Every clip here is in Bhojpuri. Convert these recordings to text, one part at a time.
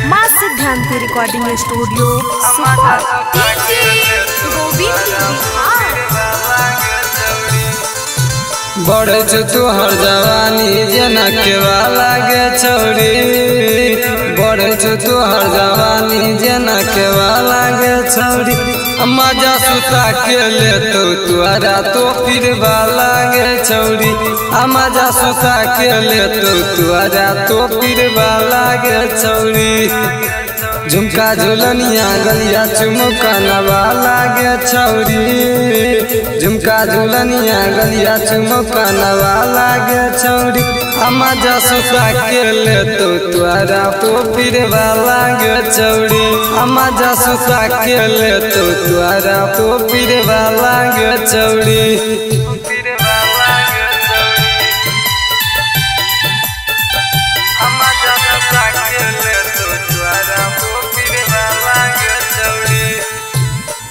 माँ सिद्धांत रिकॉर्डिंग स्टूडियो सुपर। बढ़ तोहर जवानी जनक वाला गे छौरी, बढ़ तोहर जवानी जनक वाला गे छौरी। मजा सुता के ले तो तुअरा तो फिर वाला गे छौरी, मजा सुता के ले तो तुअरा तो फिर वाला गे छौरी। झुमका झुलनिया गलिया चुमुका नवाला गे छौरी, झुमका झुलनिया गलिया चुमुका नवाला गे छौरी। मजा सुता के ले तो तुअरा तो फिर वाला गे छौरी, मजा सुता के ले तो तुअरा तो फिर वाला गे छौरी।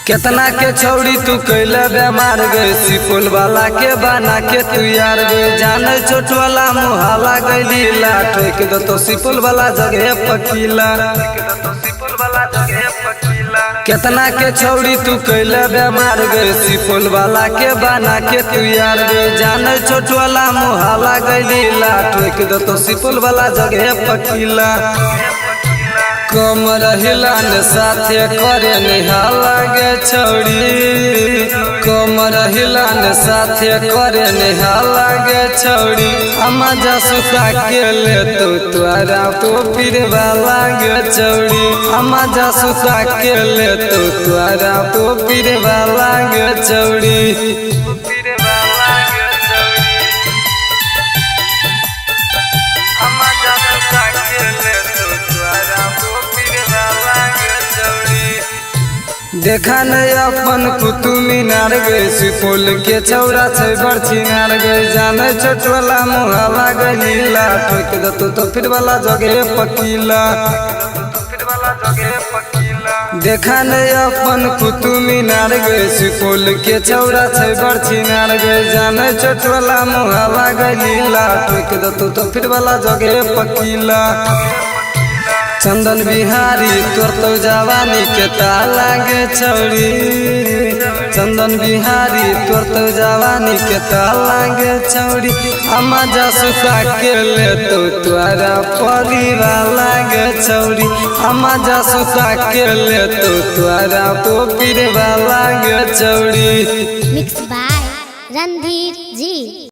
केतना के छौड़ी तू कैले बेमार गए, सिपुल वाला के बना के तू यार गए। जाने छोट वाला मुहाला गैली लाठ के दो तो सिपुल वाला जगह पकीला। केतना के छौड़ी तू कैले बेमार गए, सिपुल वाला के बना के तू यार गए। जाने छोट वाला मुहाला गैली लाठ के दो तो सिपुल वाला जगह पकीला। कमर हिलान साथे करे निहाला गे छौड़ी, कमर हिलान साथे करे निहाला गे छौड़ी। मजा सुता के ले तो तुअरा तो फिर वाला गे छौड़ी, मजा सुता के ले तो तुअरा तो फिर वाला गे छौड़ी। देखा नहीं अपन कुतुब मीनार गए, सिपुल के छौरा छै बड़ चिनार गए। जाने छोट वाला मुहाला गलीला, ठोक दो तो फिर वाला जगह पकीला। देखा नहीं अपन कुतुब मीनार गए, सिपुल के छौरा छै बड़ चिनार गए। जाने छोट वाला मुहाला गलीला, ठोक दो तो फिर वाला जगह पकीला। चंदन बिहारी तोर तो जवानी के ताला गे छौरी, चंदन बिहारी तोर तो जवानी के ताला गे छौरी। मजा सुता के ले तो तुअरा परी वाला गे छौरी, मजा सुता के ले तो तुअरा तो फिर वाला गे छौरी। मिक्स बाय रणधीर जी।